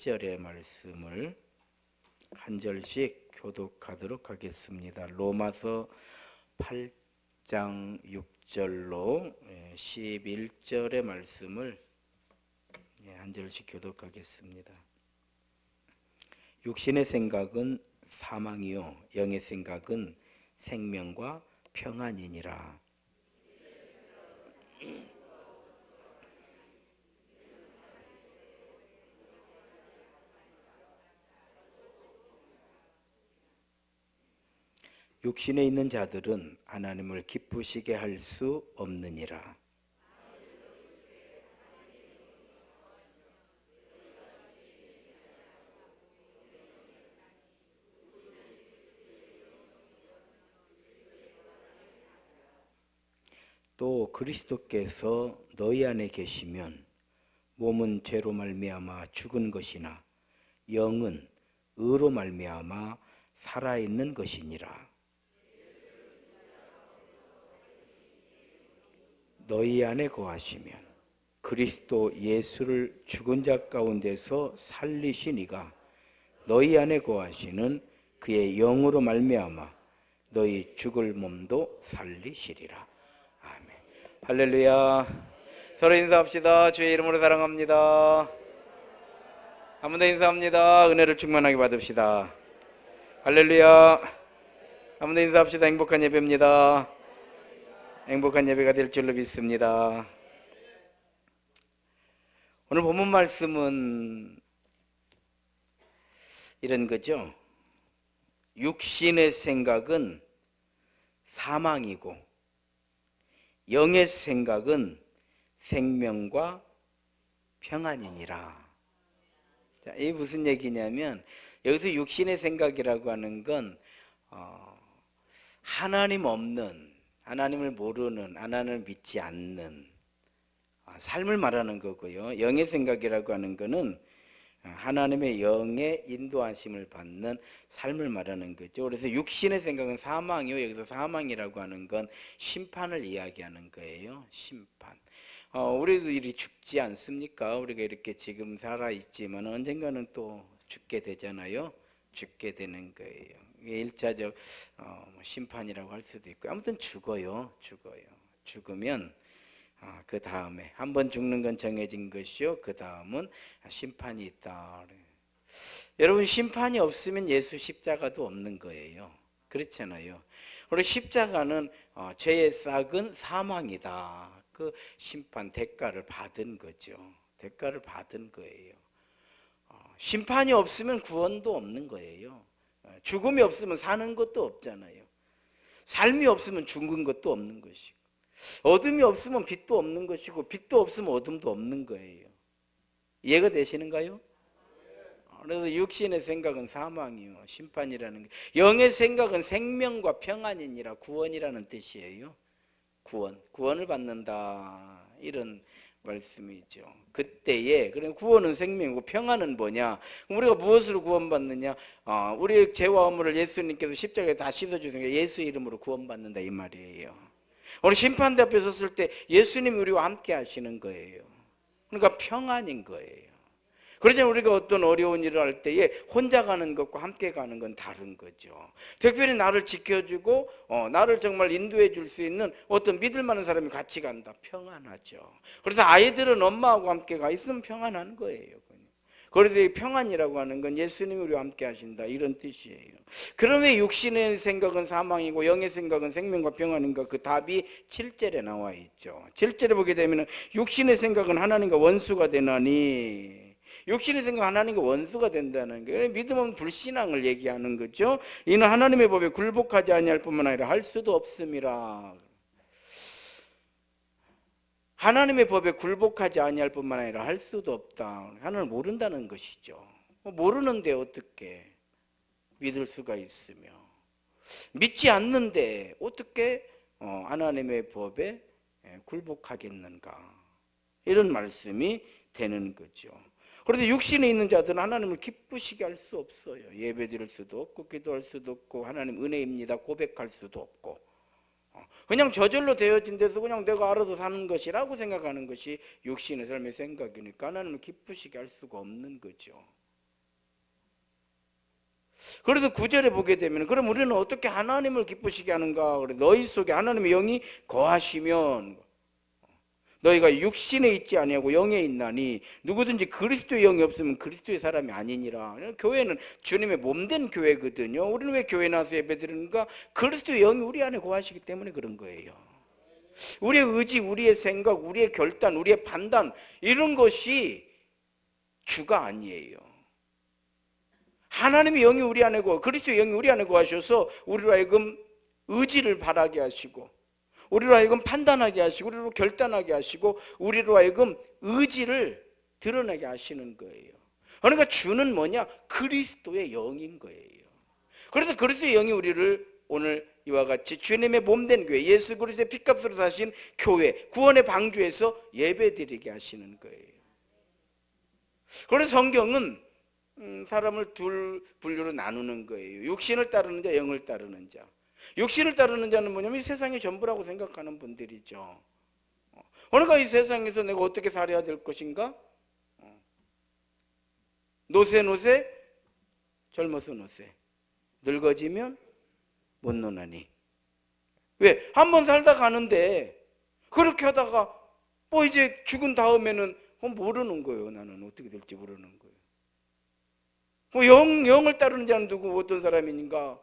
10절의 말씀을 한 절씩 교독하도록 하겠습니다. 로마서 8장 6절로 11절의 말씀을 한 절씩 교독하겠습니다. 육신의 생각은 사망이요 영의 생각은 생명과 평안이니라. 육신에 있는 자들은 하나님을 기쁘시게 할 수 없느니라. 또 그리스도께서 너희 안에 계시면 몸은 죄로 말미암아 죽은 것이나 영은 의로 말미암아 살아있는 것이니라. 너희 안에 거하시면 그리스도 예수를 죽은 자 가운데서 살리신 이가 너희 안에 거하시는 그의 영으로 말미암아 너희 죽을 몸도 살리시리라. 아멘. 할렐루야. 서로 인사합시다. 주의 이름으로 사랑합니다. 한 번 더 인사합니다. 은혜를 충만하게 받읍시다. 할렐루야. 한 번 더 인사합시다. 행복한 예배입니다. 행복한 예배가 될 줄로 믿습니다. 오늘 본문 말씀은 이런 거죠. 육신의 생각은 사망이고 영의 생각은 생명과 평안이니라. 자, 이게 무슨 얘기냐면 여기서 육신의 생각이라고 하는 건 하나님 없는, 하나님을 모르는, 하나님을 믿지 않는 삶을 말하는 거고요. 영의 생각이라고 하는 거는 하나님의 영의 인도하심을 받는 삶을 말하는 거죠. 그래서 육신의 생각은 사망이요. 여기서 사망이라고 하는 건 심판을 이야기하는 거예요. 심판. 우리도 일이 죽지 않습니까? 우리가 이렇게 지금 살아있지만 언젠가는 또 죽게 되잖아요. 죽게 되는 거예요. 일차적 심판이라고 할 수도 있고 아무튼 죽어요. 죽으면 그 다음에 한 번 죽는 건 정해진 것이요. 그 다음은 심판이 있다. 여러분 심판이 없으면 예수 십자가도 없는 거예요. 그렇잖아요. 그리고 십자가는 죄의 싹은 사망이다. 그 심판 대가를 받은 거죠. 대가를 받은 거예요. 심판이 없으면 구원도 없는 거예요. 죽음이 없으면 사는 것도 없잖아요. 삶이 없으면 죽은 것도 없는 것이고 어둠이 없으면 빛도 없는 것이고 빛도 없으면 어둠도 없는 거예요. 이해가 되시는가요? 그래서 육신의 생각은 사망이요 심판이라는 게, 영의 생각은 생명과 평안이니라. 구원이라는 뜻이에요. 구원을 받는다 이런 말씀이죠. 그때에 그럼 구원은 생명이고 평안은 뭐냐? 우리가 무엇으로 구원받느냐? 우리의 죄와 허물을 예수님께서 십자가에 다 씻어주신 예수 이름으로 구원받는다 이 말이에요. 우리 심판대 앞에 섰을 때 예수님이 우리와 함께 하시는 거예요. 그러니까 평안인 거예요. 그러자 우리가 어떤 어려운 일을 할 때에 혼자 가는 것과 함께 가는 건 다른 거죠. 특별히 나를 지켜주고 나를 정말 인도해 줄 수 있는 어떤 믿을 만한 사람이 같이 간다. 평안하죠. 그래서 아이들은 엄마하고 함께 가 있으면 평안한 거예요. 그래서 이 평안이라고 하는 건 예수님이 우리와 함께 하신다 이런 뜻이에요. 그러면 육신의 생각은 사망이고 영의 생각은 생명과 평안인가? 그 답이 7절에 나와 있죠. 7절에 보게 되면 육신의 생각은 하나님과 원수가 되나니, 육신의 생각 하나님과 원수가 된다는 게 믿음은 불신앙을 얘기하는 거죠. 이는 하나님의 법에 굴복하지 아니할 뿐만 아니라 할 수도 없음이라. 하나님의 법에 굴복하지 아니할 뿐만 아니라 할 수도 없다. 하나님을 모른다는 것이죠. 모르는데 어떻게 믿을 수가 있으며, 믿지 않는데 어떻게 하나님의 법에 굴복하겠는가? 이런 말씀이 되는 거죠. 그런데 육신에 있는 자들은 하나님을 기쁘시게 할 수 없어요. 예배 드릴 수도 없고 기도할 수도 없고 하나님 은혜입니다 고백할 수도 없고 그냥 저절로 되어진 데서 그냥 내가 알아서 사는 것이라고 생각하는 것이 육신의 삶의 생각이니까 하나님을 기쁘시게 할 수가 없는 거죠. 그래서 9절에 보게 되면 그럼 우리는 어떻게 하나님을 기쁘시게 하는가? 그래, 너희 속에 하나님의 영이 거하시면 너희가 육신에 있지 아니하고 영에 있나니 누구든지 그리스도의 영이 없으면 그리스도의 사람이 아니니라. 교회는 주님의 몸된 교회거든요. 우리는 왜 교회 나와서 예배드리는가? 그리스도의 영이 우리 안에 거하시기 때문에 그런 거예요. 우리의 의지, 우리의 생각, 우리의 결단, 우리의 판단 이런 것이 주가 아니에요. 하나님의 영이 우리 안에 거하, 그리스도의 영이 우리 안에 거하셔서 우리로 하여금 의지를 바라게 하시고 우리로 하여금 판단하게 하시고 우리로 결단하게 하시고 우리로 하여금 의지를 드러내게 하시는 거예요. 그러니까 주는 뭐냐? 그리스도의 영인 거예요. 그래서 그리스도의 영이 우리를 오늘 이와 같이 주님의 몸된 교회, 예수 그리스도의 피값으로 사신 교회, 구원의 방주에서 예배드리게 하시는 거예요. 그래서 성경은 사람을 둘 분류로 나누는 거예요. 육신을 따르는 자, 영을 따르는 자. 육신을 따르는 자는 뭐냐면 이 세상이 전부라고 생각하는 분들이죠. 그러니까 이 세상에서 내가 어떻게 살아야 될 것인가? 노세 젊어서 노세 늙어지면 못 노나니. 왜? 한번 살다 가는데 그렇게 하다가 뭐 이제 죽은 다음에는 모르는 거예요. 나는 어떻게 될지 모르는 거예요. 뭐 영을 따르는 자는 누구 어떤 사람인가?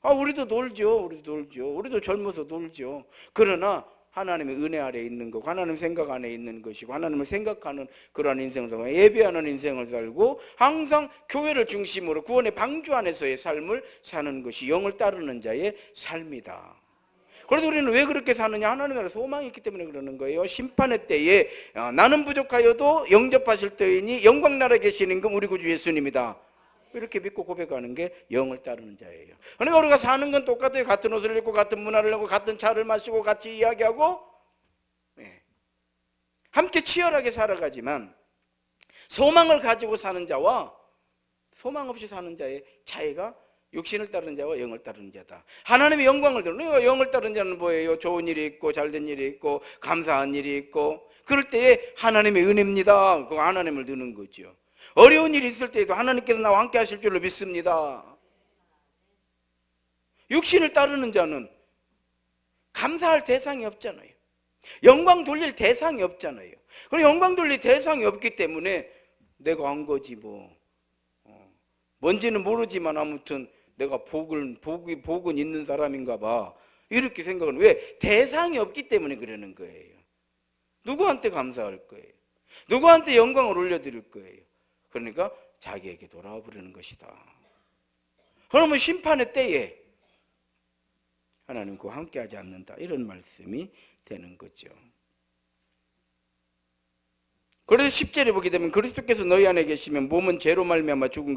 우리도 놀죠. 우리도 젊어서 놀죠. 그러나 하나님의 은혜 아래 있는 거고 하나님 생각 안에 있는 것이고 하나님을 생각하는 그러한 인생을 살고 예배하는 인생을 살고 항상 교회를 중심으로 구원의 방주 안에서의 삶을 사는 것이 영을 따르는 자의 삶이다. 그래서 우리는 왜 그렇게 사느냐? 하나님 나라 소망이 있기 때문에 그러는 거예요. 심판의 때에 나는 부족하여도 영접하실 때이니 영광 나라에 계시는 건 우리 구주 예수님이다. 이렇게 믿고 고백하는 게 영을 따르는 자예요. 그러니까 우리가 사는 건 똑같아요. 같은 옷을 입고 같은 문화를 하고 같은 차를 마시고 같이 이야기하고 함께 치열하게 살아가지만 소망을 가지고 사는 자와 소망 없이 사는 자의 차이가 육신을 따르는 자와 영을 따르는 자다. 하나님의 영광을 들으면 영을 따르는 자는 뭐예요? 좋은 일이 있고 잘된 일이 있고 감사한 일이 있고 그럴 때에 하나님의 은혜입니다. 그 하나님을 드는 거죠. 어려운 일이 있을 때에도 하나님께서 나와 함께 하실 줄로 믿습니다. 육신을 따르는 자는 감사할 대상이 없잖아요. 영광 돌릴 대상이 없잖아요. 그리고 영광 돌릴 대상이 없기 때문에 내가 한 거지 뭐. 뭔지는 모르지만 아무튼 내가 복은 있는 사람인가 봐. 이렇게 생각은 왜? 대상이 없기 때문에 그러는 거예요. 누구한테 감사할 거예요? 누구한테 영광을 올려드릴 거예요? 그러니까 자기에게 돌아와 버리는 것이다. 그러면 심판의 때에 하나님 그와 함께하지 않는다. 이런 말씀이 되는 거죠. 그래서 10절에 보게 되면 그리스도께서 너희 안에 계시면 몸은 죄로 말미암아 죽은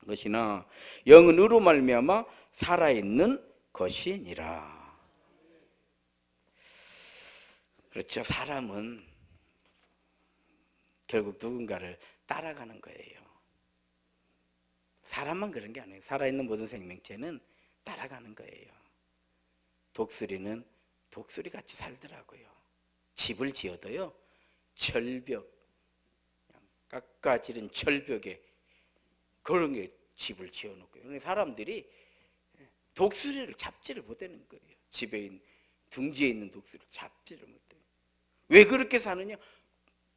것이나 영은 의로 말미암아 살아있는 것이니라. 그렇죠. 사람은 결국 누군가를 따라가는 거예요. 사람만 그런 게 아니에요. 살아있는 모든 생명체는 따라가는 거예요. 독수리는 독수리같이 살더라고요. 집을 지어도요. 절벽, 깎아지른 절벽에 그런 게 집을 지어놓고요. 사람들이 독수리를 잡지를 못하는 거예요. 집에 있는 둥지에 있는 독수리를 잡지를 못해요. 왜 그렇게 사느냐?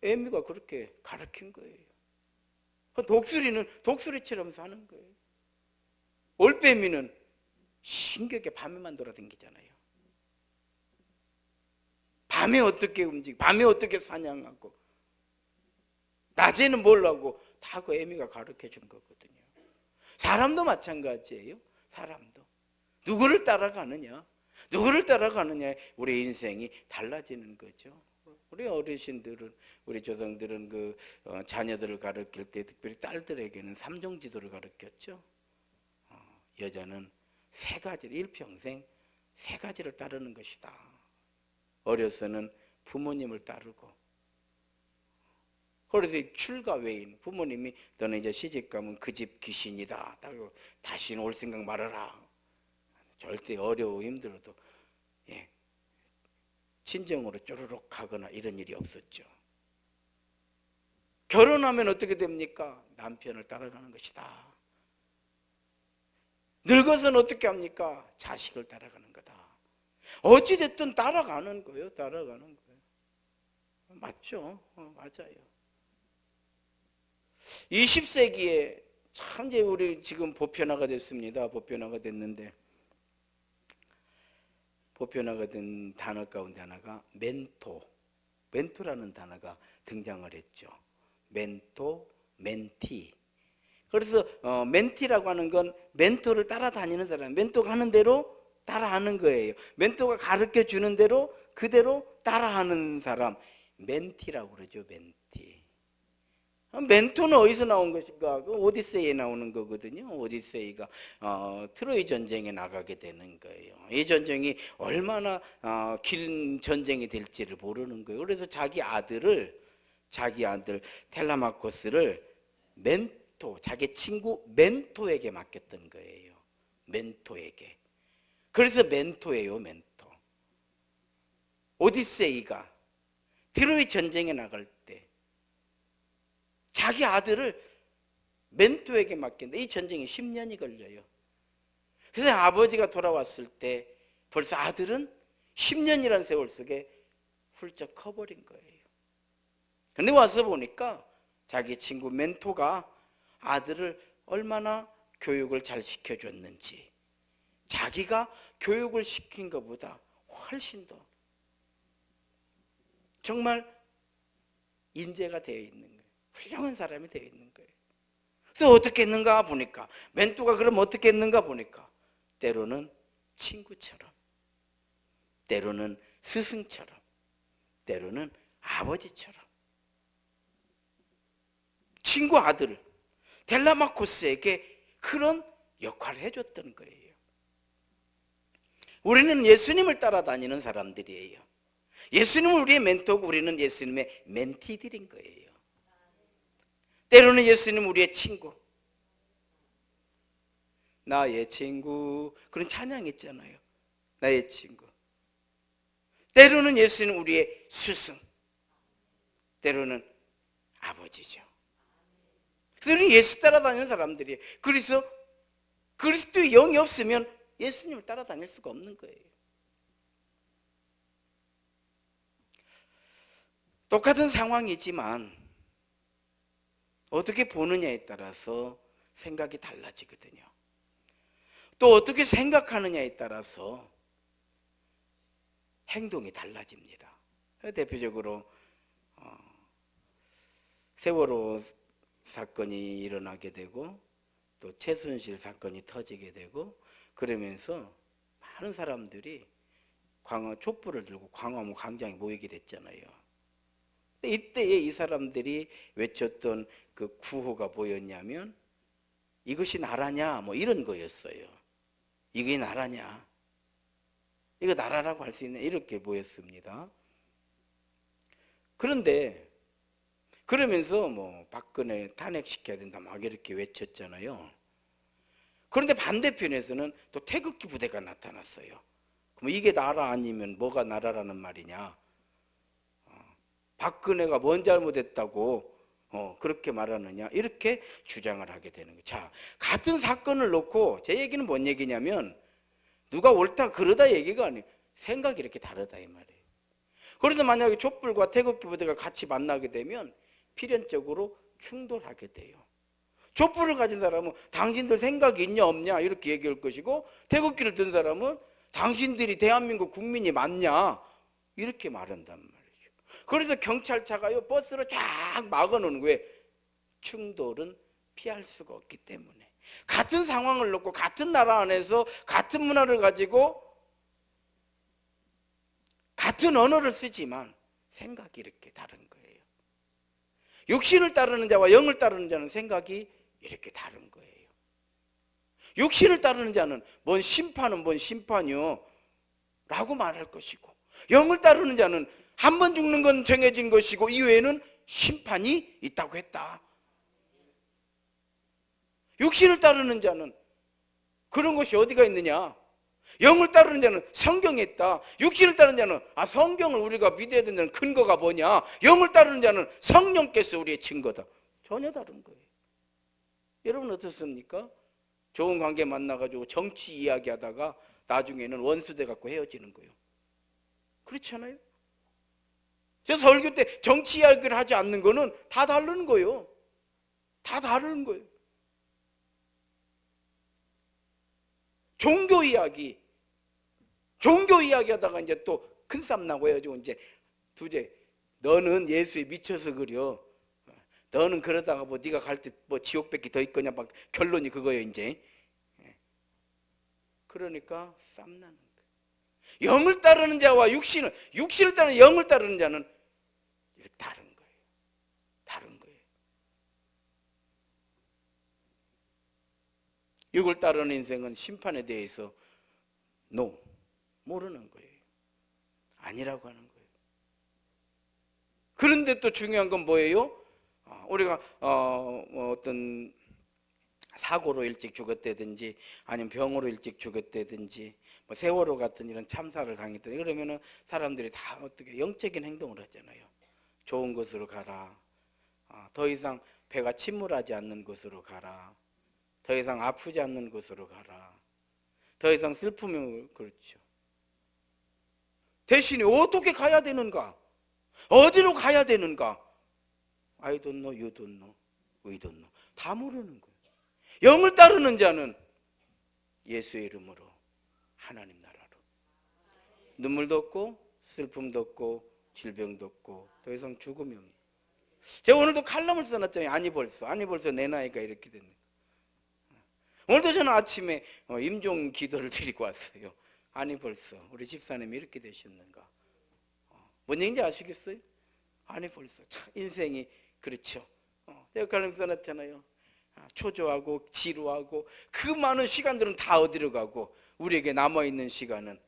애미가 그렇게 가르친 거예요. 독수리는 독수리처럼 사는 거예요. 올빼미는 신기하게 밤에만 돌아다니잖아요. 밤에 어떻게 움직이고 밤에 어떻게 사냥하고 낮에는 뭘 하고 다 그 애미가 가르쳐 준 거거든요. 사람도 마찬가지예요. 사람도 누구를 따라가느냐, 누구를 따라가느냐에 우리 인생이 달라지는 거죠. 우리 어르신들은, 우리 조상들은 그 자녀들을 가르칠 때 특별히 딸들에게는 삼종지도를 가르쳤죠. 여자는 세 가지를 일평생 세 가지를 따르는 것이다. 어려서는 부모님을 따르고, 그래서 출가 외인, 부모님이 너는 이제 시집 가면 그 집 귀신이다. 다시는 올 생각 말아라. 절대 어려워 힘들어도 친정으로 쪼르륵 가거나 이런 일이 없었죠. 결혼하면 어떻게 됩니까? 남편을 따라가는 것이다. 늙어서는 어떻게 합니까? 자식을 따라가는 거다. 어찌됐든 따라가는 거예요. 따라가는 거예요. 맞죠? 맞아요. 20세기에 참 이제 우리 지금 보편화가 됐습니다. 보편화가 됐는데 보편화가 된 단어 가운데 하나가 멘토라는 단어가 등장을 했죠. 멘토, 멘티. 그래서 멘티라고 하는 건 멘토를 따라다니는 사람, 멘토가 하는 대로 따라하는 거예요. 멘토가 가르쳐 주는 대로 그대로 따라하는 사람, 멘티라고 그러죠. 멘티. 멘토는 어디서 나온 것인가? 그 오디세이에 나오는 거거든요. 오디세이가 트로이 전쟁에 나가게 되는 거예요. 이 전쟁이 얼마나 긴 전쟁이 될지를 모르는 거예요. 그래서 자기 아들 텔라마코스를 자기 친구 멘토에게 맡겼던 거예요. 멘토에게. 그래서 멘토예요. 멘토. 오디세이가 트로이 전쟁에 나갈 때 자기 아들을 멘토에게 맡겼는데 이 전쟁이 10년이 걸려요. 그래서 아버지가 돌아왔을 때 벌써 아들은 10년이라는 세월 속에 훌쩍 커버린 거예요. 근데 와서 보니까 자기 친구 멘토가 아들을 얼마나 교육을 잘 시켜줬는지, 자기가 교육을 시킨 것보다 훨씬 더 정말 인재가 되어 있는 거예요. 훌륭한 사람이 되어 있는 거예요. 그래서 어떻게 했는가 보니까, 멘토가 그럼 어떻게 했는가 보니까 때로는 친구처럼, 때로는 스승처럼, 때로는 아버지처럼 친구 아들 텔라마코스에게 그런 역할을 해줬던 거예요. 우리는 예수님을 따라다니는 사람들이에요. 예수님은 우리의 멘토고 우리는 예수님의 멘티들인 거예요. 때로는 예수님은 우리의 친구, 나의 친구, 그런 찬양 있잖아요. 나의 친구. 때로는 예수님은 우리의 스승, 때로는 아버지죠. 그래서 우리는 예수 따라다니는 사람들이에요. 그래서 그리스도의 영이 없으면 예수님을 따라다닐 수가 없는 거예요. 똑같은 상황이지만 어떻게 보느냐에 따라서 생각이 달라지거든요. 또 어떻게 생각하느냐에 따라서 행동이 달라집니다. 대표적으로 세월호 사건이 일어나게 되고 또 최순실 사건이 터지게 되고 그러면서 많은 사람들이 촛불을 들고 광화문 광장에 모이게 됐잖아요. 이때에 이 사람들이 외쳤던 그 구호가 뭐였냐면 이것이 나라냐 뭐 이런 거였어요. 이게 나라냐, 이거 나라라고 할 수 있냐, 이렇게 모였습니다. 그런데 그러면서 뭐 박근혜 탄핵시켜야 된다 막 이렇게 외쳤잖아요. 그런데 반대편에서는 또 태극기 부대가 나타났어요. 그럼 이게 나라 아니면 뭐가 나라라는 말이냐, 박근혜가 뭔 잘못했다고 그렇게 말하느냐, 이렇게 주장을 하게 되는 거예요. 자, 같은 사건을 놓고 제 얘기는 뭔 얘기냐면 누가 옳다 그러다 얘기가 아니에요. 생각이 이렇게 다르다 이 말이에요. 그래서 만약에 촛불과 태극기 부대가 같이 만나게 되면 필연적으로 충돌하게 돼요. 촛불을 가진 사람은 당신들 생각이 있냐 없냐 이렇게 얘기할 것이고, 태극기를 든 사람은 당신들이 대한민국 국민이 맞냐 이렇게 말한단 말이에요. 그래서 경찰차가요 버스로 쫙 막아놓는 거예요. 충돌은 피할 수가 없기 때문에. 같은 상황을 놓고 같은 나라 안에서 같은 문화를 가지고 같은 언어를 쓰지만 생각이 이렇게 다른 거예요. 육신을 따르는 자와 영을 따르는 자는 생각이 이렇게 다른 거예요. 육신을 따르는 자는 뭔 심판은 뭔 심판이요 라고 말할 것이고, 영을 따르는 자는 한 번 죽는 건 정해진 것이고 이후에는 심판이 있다고 했다. 육신을 따르는 자는 그런 것이 어디가 있느냐, 영을 따르는 자는 성경에 있다. 육신을 따르는 자는 성경을 우리가 믿어야 된다는 근거가 뭐냐, 영을 따르는 자는 성령께서 우리의 증거다. 전혀 다른 거예요. 여러분 어떻습니까? 좋은 관계 만나가지고 정치 이야기하다가 나중에는 원수 돼갖고 헤어지는 거예요. 그렇잖아요. 저 설교 때 정치 이야기를 하지 않는 거는 다 다른 거예요. 다 다른 거예요. 종교 이야기 하다가 이제 또 큰 싸움 나고 해가지고 이제 두제 너는 예수에 미쳐서 그려. 너는 그러다가 뭐 네가 갈 때 뭐 지옥밖에 더 있거냐 막 결론이 그거예요 이제. 그러니까 싸움 나는 거예요. 영을 따르는 자와 육신을 따르는 영을 따르는 자는 이렇게 다른 거예요. 다른 거예요. 육을 따르는 인생은 심판에 대해서 모르는 거예요. 아니라고 하는 거예요. 그런데 또 중요한 건 뭐예요? 우리가 어떤 사고로 일찍 죽었다든지 아니면 병으로 일찍 죽었다든지 뭐 세월호 같은 이런 참사를 당했다든지 그러면은 사람들이 다 어떻게 영적인 행동을 하잖아요. 좋은 곳으로 가라. 더 이상 배가 침몰하지 않는 곳으로 가라. 더 이상 아프지 않는 곳으로 가라. 더 이상 슬픔이 그렇죠. 대신에 어떻게 가야 되는가? 어디로 가야 되는가? I don't know, you don't know, we don't know. 다 모르는 거예요. 영을 따르는 자는 예수의 이름으로 하나님 나라로. 눈물도 없고 슬픔도 없고 질병도 없고 더 이상 죽음이 없는. 제가 오늘도 칼럼을 써놨잖아요. 아니 벌써 내 나이가 이렇게 됐네. 오늘도 저는 아침에 임종 기도를 드리고 왔어요. 아니 벌써 우리 집사님이 이렇게 되셨는가. 뭔 얘기인지 아시겠어요? 아니 벌써 참 인생이 그렇죠. 제가 칼럼 써놨잖아요. 초조하고 지루하고 그 많은 시간들은 다 어디로 가고 우리에게 남아있는 시간은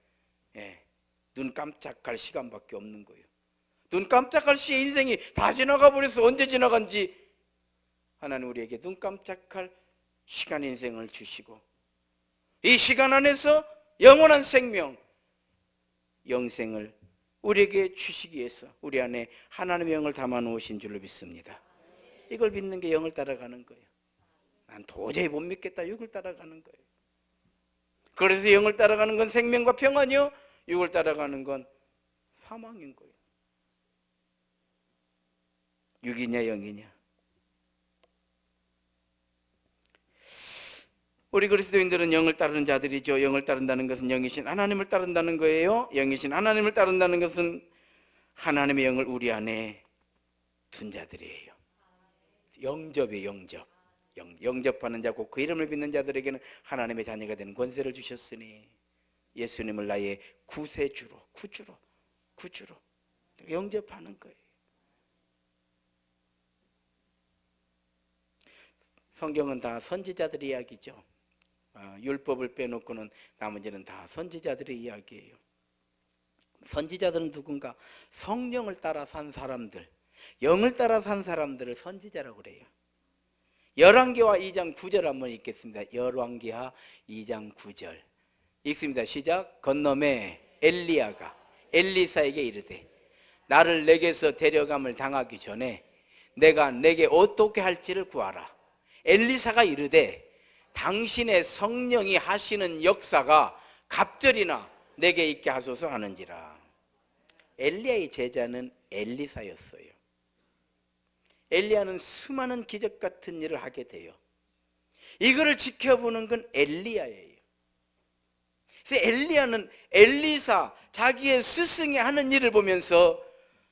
눈 깜짝할 시간밖에 없는 거예요. 눈 깜짝할 시에 인생이 다 지나가 버려서 언제 지나간지 하나님 우리에게 눈 깜짝할 시간 인생을 주시고 이 시간 안에서 영원한 생명 영생을 우리에게 주시기 위해서 우리 안에 하나님의 영을 담아 놓으신 줄로 믿습니다. 이걸 믿는 게 영을 따라가는 거예요. 난 도저히 못 믿겠다. 육을 따라가는 거예요. 그래서 영을 따라가는 건 생명과 평안이요, 육을 따라가는 건 사망인 거예요. 육이냐 영이냐. 우리 그리스도인들은 영을 따르는 자들이죠. 영을 따른다는 것은 영이신 하나님을 따른다는 거예요. 영이신 하나님을 따른다는 것은 하나님의 영을 우리 안에 둔 자들이에요. 영접이에요. 영접하는 자, 곧 그 이름을 믿는 자들에게는 하나님의 자녀가 되는 권세를 주셨으니 예수님을 나의 구주로 영접하는 거예요. 성경은 다 선지자들의 이야기죠. 율법을 빼놓고는 나머지는 다 선지자들의 이야기예요. 선지자들은 누군가? 성령을 따라 산 사람들, 영을 따라 산 사람들을 선지자라고 그래요. 열왕기하 2장 9절 한번 읽겠습니다. 열왕기하 2장 9절 읽습니다. 시작. 건너매 엘리야가 엘리사에게 이르되 나를 내게서 데려감을 당하기 전에 내가 내게 어떻게 할지를 구하라. 엘리사가 이르되 당신의 성령이 하시는 역사가 갑절이나 내게 있게 하소서 하는지라. 엘리야의 제자는 엘리사였어요. 엘리야는 수많은 기적 같은 일을 하게 돼요. 이거를 지켜보는 건 엘리야예요. 그래서 엘리야는 엘리사 자기의 스승이 하는 일을 보면서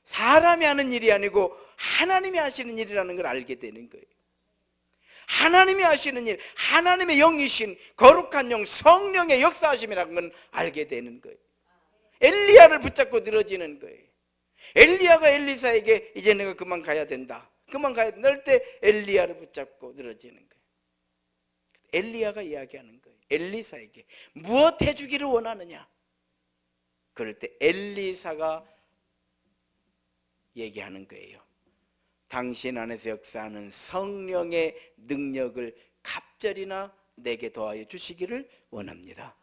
사람이 하는 일이 아니고 하나님이 하시는 일이라는 걸 알게 되는 거예요. 하나님이 하시는 일, 하나님의 영이신 거룩한 영, 성령의 역사하심이라는 건 알게 되는 거예요. 엘리야를 붙잡고 늘어지는 거예요. 엘리야가 엘리사에게 이제 내가 그만 가야 된다. 할 때 엘리야를 붙잡고 늘어지는 거예요. 엘리야가 이야기하는 거예요. 엘리사에게 무엇 해주기를 원하느냐? 그럴 때 엘리사가 얘기하는 거예요. 당신 안에서 역사하는 성령의 능력을 갑절이나 내게 더하여 주시기를 원합니다.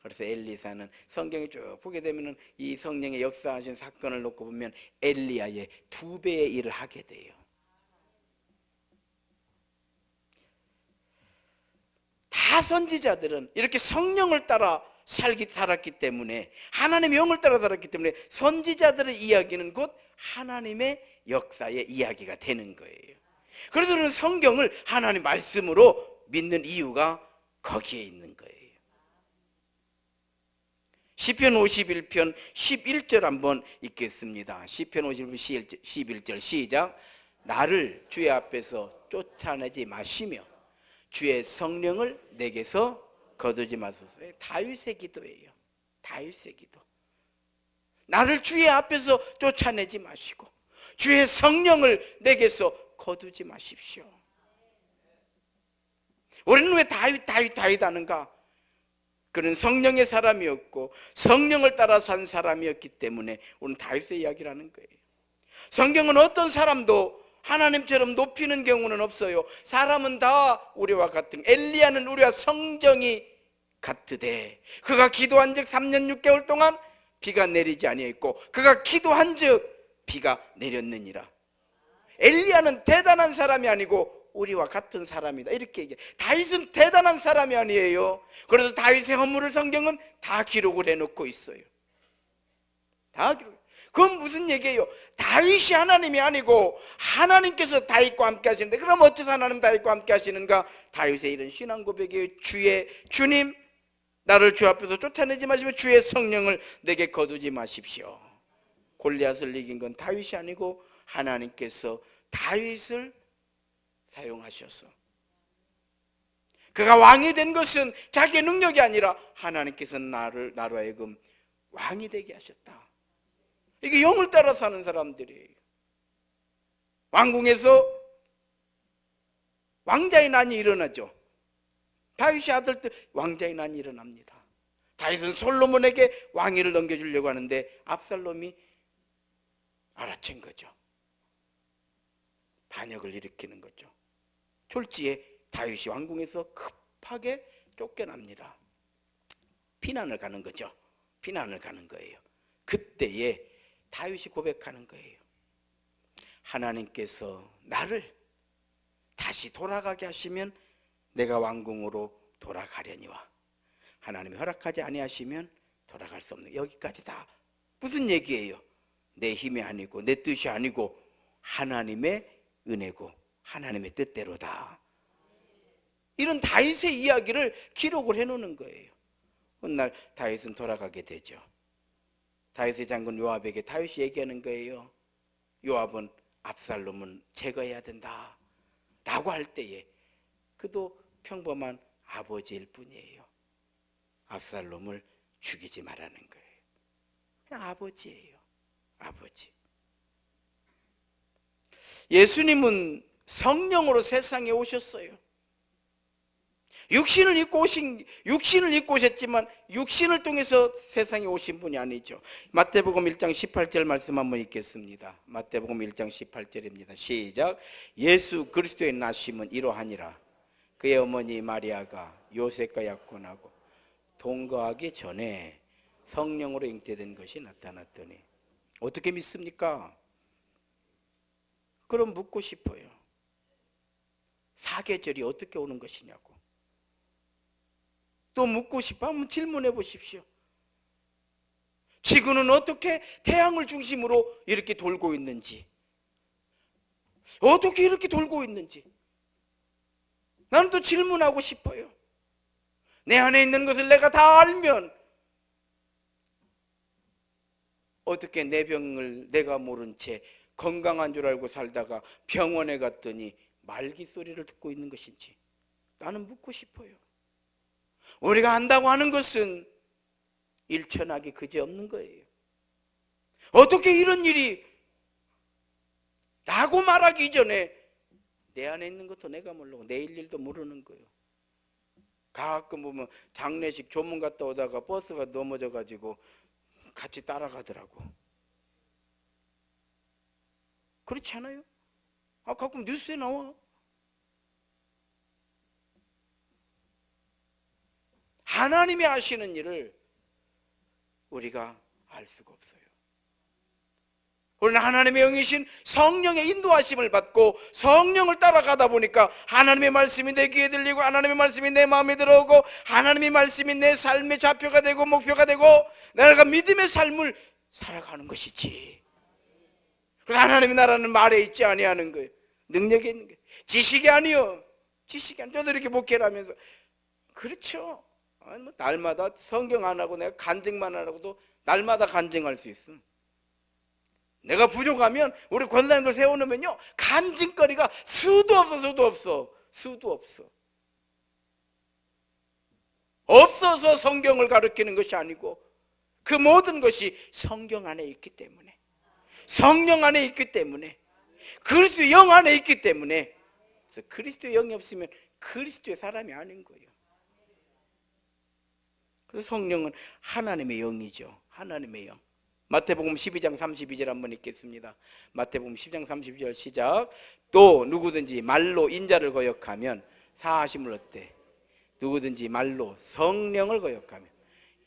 그래서 엘리사는 성경에 쭉 보게 되면 이 성령의 역사하신 사건을 놓고 보면 엘리야의 2배의 일을 하게 돼요. 다 선지자들은 이렇게 성령을 따라 살았기 때문에, 하나님의 영을 따라 살았기 때문에 선지자들의 이야기는 곧 하나님의 역사의 이야기가 되는 거예요. 그래서 우리는 성경을 하나님 말씀으로 믿는 이유가 거기에 있는 거예요. 시편 51편 11절 한번 읽겠습니다. 시편 51편 11절 시작. 나를 주의 앞에서 쫓아내지 마시며 주의 성령을 내게서 거두지 마소서. 다윗의 기도예요. 다윗의 기도. 나를 주의 앞에서 쫓아내지 마시고 주의 성령을 내게서 거두지 마십시오. 우리는 왜 다윗 하는가? 그는 성령의 사람이었고 성령을 따라 산 사람이었기 때문에 우리는 다윗의 이야기를 하는 거예요. 성경은 어떤 사람도 하나님처럼 높이는 경우는 없어요. 사람은 다 우리와 같은, 엘리야는 우리와 성정이 같으되 그가 기도한 즉 3년 6개월 동안 비가 내리지 아니했고 그가 기도한 즉 비가 내렸느니라. 엘리야는 대단한 사람이 아니고 우리와 같은 사람이다, 이렇게 얘기해. 다윗은 대단한 사람이 아니에요. 그래서 다윗의 허물을 성경은 다 기록을 해놓고 있어요. 다 기록. 그건 무슨 얘기예요? 다윗이 하나님이 아니고 하나님께서 다윗과 함께 하시는데, 그럼 어째서 하나님 다윗과 함께 하시는가? 다윗의 이런 신앙 고백이에요. 주님, 나를 주 앞에서 쫓아내지 마시며 주의 성령을 내게 거두지 마십시오. 골리앗을 이긴 건 다윗이 아니고 하나님께서 다윗을 사용하셔서, 그가 왕이 된 것은 자기의 능력이 아니라 하나님께서 나로 하여금 왕이 되게 하셨다. 이게 영을 따라 사는 사람들이에요. 왕궁에서 왕자의 난이 일어나죠. 다윗의 아들들 왕자의 난이 일어납니다. 다윗은 솔로몬에게 왕위를 넘겨주려고 하는데 압살롬이 알아챈 거죠. 반역을 일으키는 거죠. 졸지에 다윗이 왕궁에서 급하게 쫓겨납니다. 피난을 가는 거죠. 피난을 가는 거예요. 그때에 다윗이 고백하는 거예요. 하나님께서 나를 다시 돌아가게 하시면 내가 왕궁으로 돌아가려니와 하나님이 허락하지 아니하시면 돌아갈 수 없는, 여기까지 다 무슨 얘기예요? 내 힘이 아니고 내 뜻이 아니고 하나님의 은혜고 하나님의 뜻대로다. 이런 다윗의 이야기를 기록을 해놓는 거예요. 어느 날 다윗은 돌아가게 되죠. 다윗의 장군 요압에게 다윗이 얘기하는 거예요. 요압은 압살롬은 제거해야 된다 라고 할 때에 그도 평범한 아버지일 뿐이에요. 압살롬을 죽이지 말라는 거예요. 그냥 아버지예요. 아버지. 예수님은 성령으로 세상에 오셨어요. 육신을 입고 오셨지만 육신을 통해서 세상에 오신 분이 아니죠. 마태복음 1장 18절 말씀 한번 읽겠습니다. 마태복음 1장 18절입니다. 시작. 예수 그리스도의 나심은 이러하니라. 그의 어머니 마리아가 요셉과 약혼하고 동거하기 전에 성령으로 잉태된 것이 나타났더니. 어떻게 믿습니까? 그럼 묻고 싶어요. 사계절이 어떻게 오는 것이냐고. 또 묻고 싶어 한번 질문해 보십시오. 지구는 어떻게 태양을 중심으로 이렇게 돌고 있는지, 어떻게 이렇게 돌고 있는지 나는 또 질문하고 싶어요. 내 안에 있는 것을 내가 다 알면 어떻게 내 병을 내가 모른 채 건강한 줄 알고 살다가 병원에 갔더니 말기 소리를 듣고 있는 것인지 나는 묻고 싶어요. 우리가 안다고 하는 것은 일천하기 그지없는 거예요. 어떻게 이런 일이 라고 말하기 전에 내 안에 있는 것도 내가 모르고 내일 일도 모르는 거예요. 가끔 보면 장례식 조문 갔다 오다가 버스가 넘어져 가지고 같이 따라가더라고. 그렇지 않아요? 가끔 뉴스에 나와. 하나님이 하시는 일을 우리가 알 수가 없어요. 우리는 하나님의 영이신 성령의 인도하심을 받고 성령을 따라가다 보니까 하나님의 말씀이 내 귀에 들리고 하나님의 말씀이 내 마음에 들어오고 하나님의 말씀이 내 삶의 좌표가 되고 목표가 되고 내가 믿음의 삶을 살아가는 것이지. 그래서 하나님의 나라는 말에 있지 아니하는 거예요. 능력에 있는 거예요. 지식이 아니요. 지식이 아니요. 저도 이렇게 목회를 하면서 그렇죠. 아니, 날마다 성경 안 하고 내가 간증만 안 하고도 날마다 간증할 수 있어. 내가 부족하면 우리 권사님들 세워놓으면요 간증거리가 수도 없어. 없어서 성경을 가르치는 것이 아니고 그 모든 것이 성경 안에 있기 때문에, 성령 안에 있기 때문에, 그리스도의 영 안에 있기 때문에. 그래서 그리스도의 영이 없으면 그리스도의 사람이 아닌 거예요. 그래서 성령은 하나님의 영이죠. 하나님의 영. 마태복음 12장 32절 한번 읽겠습니다. 마태복음 10장 32절 시작. 또 누구든지 말로 인자를 거역하면 사하심을 얻되 누구든지 말로 성령을 거역하면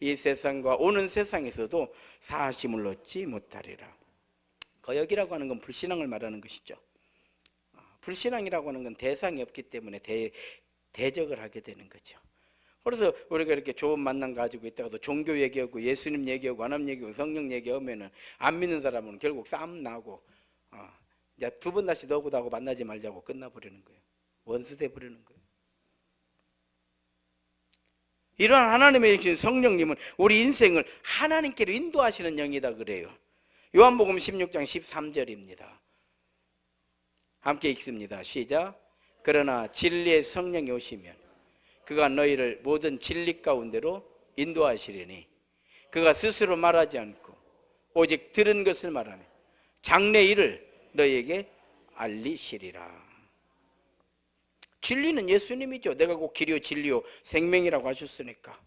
이 세상과 오는 세상에서도 사하심을 얻지 못하리라. 거역이라고 하는 건 불신앙을 말하는 것이죠. 불신앙이라고 하는 건 대상이 없기 때문에 대적을 하게 되는 거죠. 그래서 우리가 이렇게 좋은 만남 가지고 있다가도 종교 얘기하고 예수님 얘기하고 하나님 얘기하고 성령 얘기하면은 안 믿는 사람은 결국 싸움 나고 이제 두 번 다시 너구도 하고 만나지 말자고 끝나버리는 거예요. 원수 돼버리는 거예요. 이러한 하나님의 계신 성령님은 우리 인생을 하나님께로 인도하시는 영이다 그래요. 요한복음 16장 13절입니다. 함께 읽습니다. 시작. 그러나 진리의 성령이 오시면 그가 너희를 모든 진리 가운데로 인도하시리니 그가 스스로 말하지 않고 오직 들은 것을 말하며 장래 일을 너희에게 알리시리라. 진리는 예수님이죠. 내가 곧 길이요 진리요 생명이라고 하셨으니까.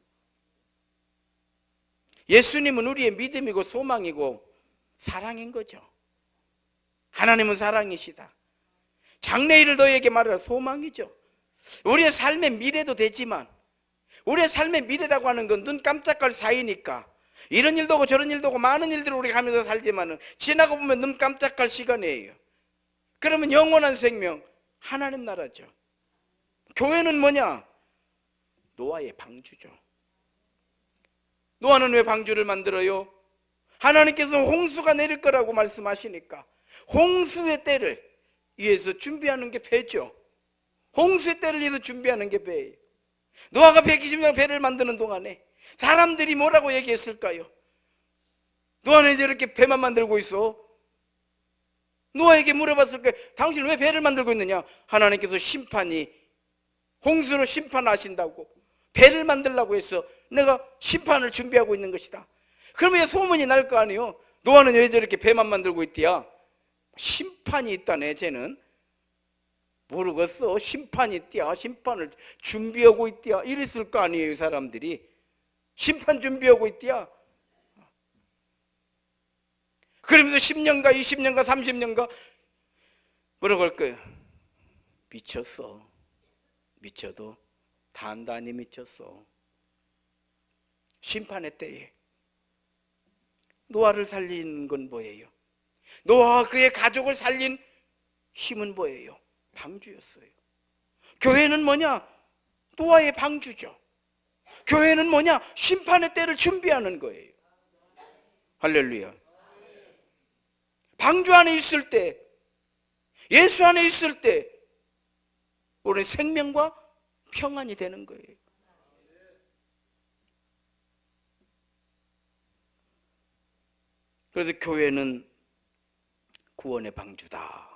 예수님은 우리의 믿음이고 소망이고 사랑인 거죠. 하나님은 사랑이시다. 장래 일을 너희에게 말하라. 소망이죠. 우리의 삶의 미래도 되지만 우리의 삶의 미래라고 하는 건 눈 깜짝할 사이니까 이런 일도 오고 저런 일도 오고 많은 일들을 우리가 하면서 살지만은 지나고 보면 눈 깜짝할 시간이에요. 그러면 영원한 생명 하나님 나라죠. 교회는 뭐냐? 노아의 방주죠. 노아는 왜 방주를 만들어요? 하나님께서 홍수가 내릴 거라고 말씀하시니까 홍수의 때를 위해서 준비하는 게 배죠. 홍수의 때를 위해서 준비하는 게 배예요. 노아가 120년 배를 만드는 동안에 사람들이 뭐라고 얘기했을까요? 노아는 이제 이렇게 배만 만들고 있어. 노아에게 물어봤을 거예요. 당신 왜 배를 만들고 있느냐? 하나님께서 홍수로 심판하신다고 배를 만들라고 해서 내가 심판을 준비하고 있는 것이다. 그러면 소문이 날 거 아니에요. 노아는 왜 저렇게 배만 만들고 있디야? 심판이 있다네. 쟤는 모르겠어. 심판이 있디야. 심판을 준비하고 있디야. 이랬을 거 아니에요. 사람들이 심판 준비하고 있디야. 그러면서 10년가 20년가 30년가 뭐라고 할 거예요? 미쳤어. 미쳐도 단단히 미쳤어. 심판의 때에 노아를 살린 건 뭐예요? 노아와 그의 가족을 살린 힘은 뭐예요? 방주였어요. 교회는 뭐냐? 노아의 방주죠. 교회는 뭐냐? 심판의 때를 준비하는 거예요. 할렐루야. 방주 안에 있을 때, 예수 안에 있을 때 우리는 생명과 평안이 되는 거예요. 그래서 교회는 구원의 방주다.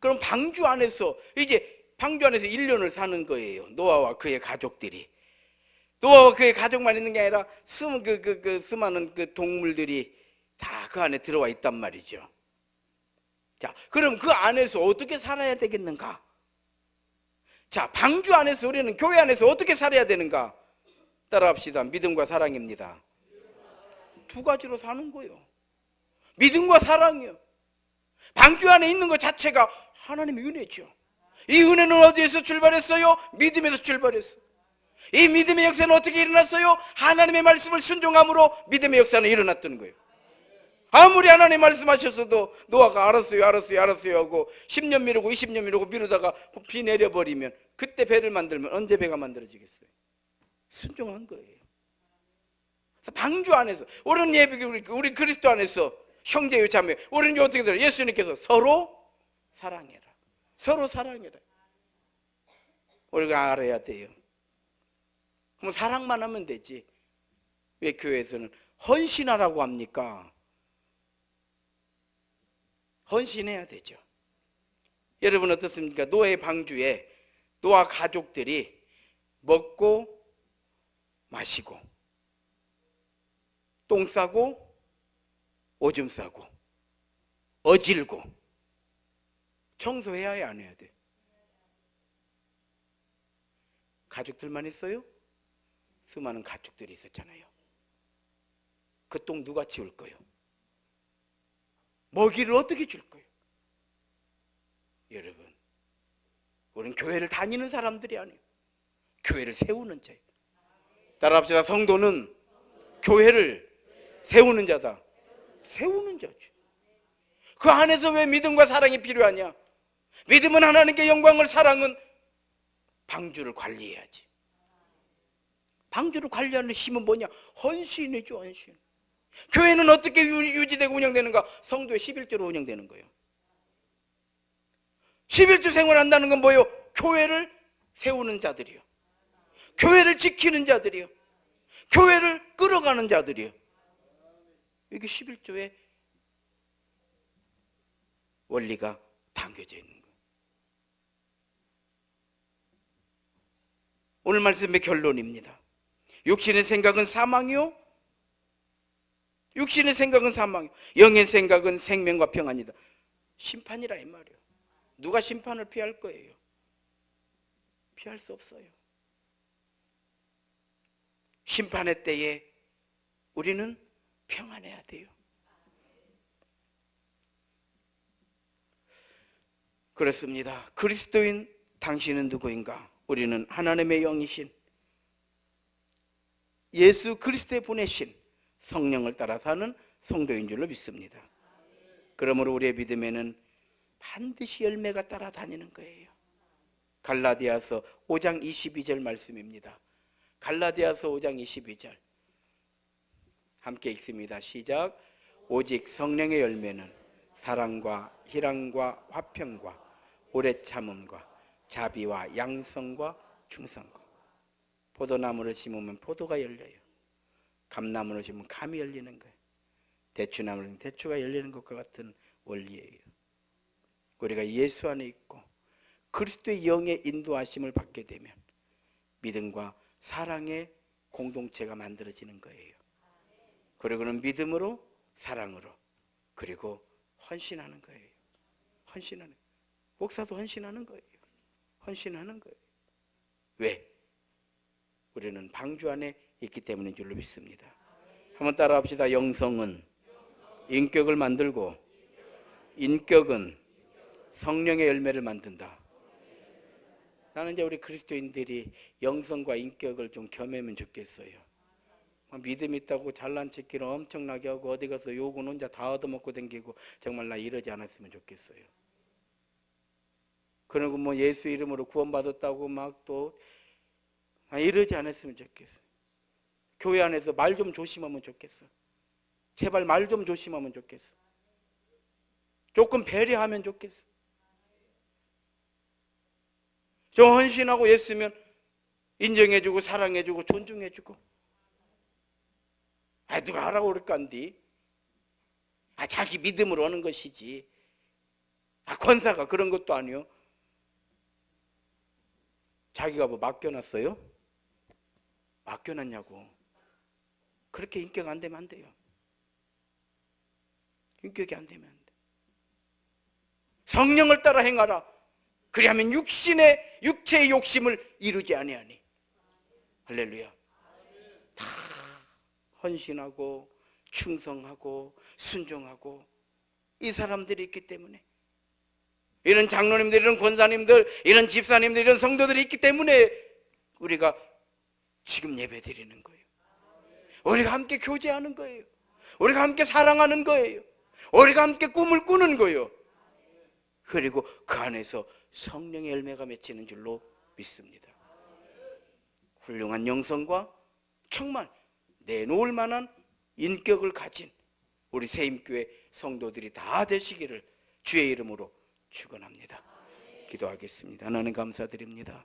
그럼 방주 안에서 이제 방주 안에서 1년을 사는 거예요. 노아와 그의 가족들이. 노아와 그의 가족만 있는 게 아니라 수많은 그 동물들이 다 그 안에 들어와 있단 말이죠. 자, 그럼 그 안에서 어떻게 살아야 되겠는가? 자, 방주 안에서 우리는 교회 안에서 어떻게 살아야 되는가? 따라합시다. 믿음과 사랑입니다. 두 가지로 사는 거예요. 믿음과 사랑이요. 방주 안에 있는 것 자체가 하나님의 은혜죠. 이 은혜는 어디에서 출발했어요? 믿음에서 출발했어요. 이 믿음의 역사는 어떻게 일어났어요? 하나님의 말씀을 순종함으로 믿음의 역사는 일어났던 거예요. 아무리 하나님 말씀하셨어도 노아가 알았어요 하고 10년 미루고 20년 미루고 미루다가 비 내려버리면 그때 배를 만들면 언제 배가 만들어지겠어요? 순종한 거예요. 그래서 방주 안에서 우리는 예비 우리 그리스도 안에서 형제요 자매 우리는 어떻게 들어요? 예수님께서 서로 사랑해라. 서로 사랑해라. 우리가 알아야 돼요. 그럼 사랑만 하면 되지. 왜 교회에서는 헌신하라고 합니까? 헌신해야 되죠. 여러분 어떻습니까? 노아의 방주에 노아 가족들이 먹고 마시고 똥 싸고 오줌 싸고 어질고 청소해야 해, 안 해야 돼? 가족들만 있어요? 수많은 가족들이 있었잖아요. 그 똥 누가 치울 거예요? 먹이를 어떻게 줄 거예요? 여러분, 우리는 교회를 다니는 사람들이 아니에요. 교회를 세우는 자예요. 따라합시다. 성도는 교회를 세우는 자다. 세우는 자죠. 그 안에서 왜 믿음과 사랑이 필요하냐? 믿음은 하나님께 영광을, 사랑은 방주를 관리해야지. 방주를 관리하는 힘은 뭐냐? 헌신이죠, 헌신. 교회는 어떻게 유지되고 운영되는가? 성도의 11조로 운영되는 거예요. 11조 생활한다는 건 뭐예요? 교회를 세우는 자들이요, 교회를 지키는 자들이요, 교회를 끌어가는 자들이요. 이게 11조의 원리가 담겨져 있는 거예요. 오늘 말씀의 결론입니다. 육신의 생각은 사망이요, 육신의 생각은 사망이요, 영의 생각은 생명과 평안이다. 심판이라 이 말이에요. 누가 심판을 피할 거예요? 피할 수 없어요. 심판의 때에 우리는 평안해야 돼요. 그렇습니다. 그리스도인 당신은 누구인가? 우리는 하나님의 영이신 예수 그리스도의 보내신 성령을 따라 사는 성도인 줄로 믿습니다. 그러므로 우리의 믿음에는 반드시 열매가 따라다니는 거예요. 갈라디아서 5장 22절 말씀입니다. 갈라디아서 5장 22절 함께 읽습니다. 시작. 오직 성령의 열매는 사랑과 희락과 화평과 오래 참음과 자비와 양성과 충성과. 포도나무를 심으면 포도가 열려요. 감나무를 심으면 감이 열리는 거예요. 대추나무를 심으면 대추가 열리는 것과 같은 원리예요. 우리가 예수 안에 있고 그리스도의 영의 인도하심을 받게 되면 믿음과 사랑의 공동체가 만들어지는 거예요. 그리고는 믿음으로, 사랑으로, 그리고 헌신하는 거예요. 헌신하는, 목사도 헌신하는 거예요. 헌신하는 거예요. 왜? 우리는 방주 안에 있기 때문인 줄로 믿습니다. 한번 따라합시다. 영성은 인격을 만들고 인격은 성령의 열매를 만든다. 나는 이제 우리 그리스도인들이 영성과 인격을 좀 겸하면 좋겠어요. 믿음 있다고 잘난 척기는 엄청나게 하고 어디 가서 욕은 혼자 다 얻어먹고 댕기고 정말 나 이러지 않았으면 좋겠어요. 그리고 뭐 예수 이름으로 구원받았다고 막 또 이러지 않았으면 좋겠어. 교회 안에서 말 좀 조심하면 좋겠어. 제발 말 좀 조심하면 좋겠어. 조금 배려하면 좋겠어. 좀 헌신하고 예수면 인정해주고 사랑해주고 존중해주고. 누가 하라고 그럴까 한디? 자기 믿음으로 오는 것이지. 권사가 그런 것도 아니요. 자기가 뭐 맡겨놨어요? 맡겨놨냐고. 그렇게 인격 안 되면 안 돼요. 인격이 안 되면 안 돼. 성령을 따라 행하라. 그리하면 육체의 욕심을 이루지 아니하니. 할렐루야. 다 헌신하고 충성하고 순종하고 이 사람들이 있기 때문에, 이런 장로님들, 이런 권사님들, 이런 집사님들, 이런 성도들이 있기 때문에 우리가 지금 예배 드리는 거예요. 우리가 함께 교제하는 거예요. 우리가 함께 사랑하는 거예요. 우리가 함께 꿈을 꾸는 거예요. 그리고 그 안에서 성령의 열매가 맺히는 줄로 믿습니다. 훌륭한 영성과 정말 내놓을 만한 인격을 가진 우리 세임교회 성도들이 다 되시기를 주의 이름으로 축원합니다. 기도하겠습니다. 하나님 감사드립니다.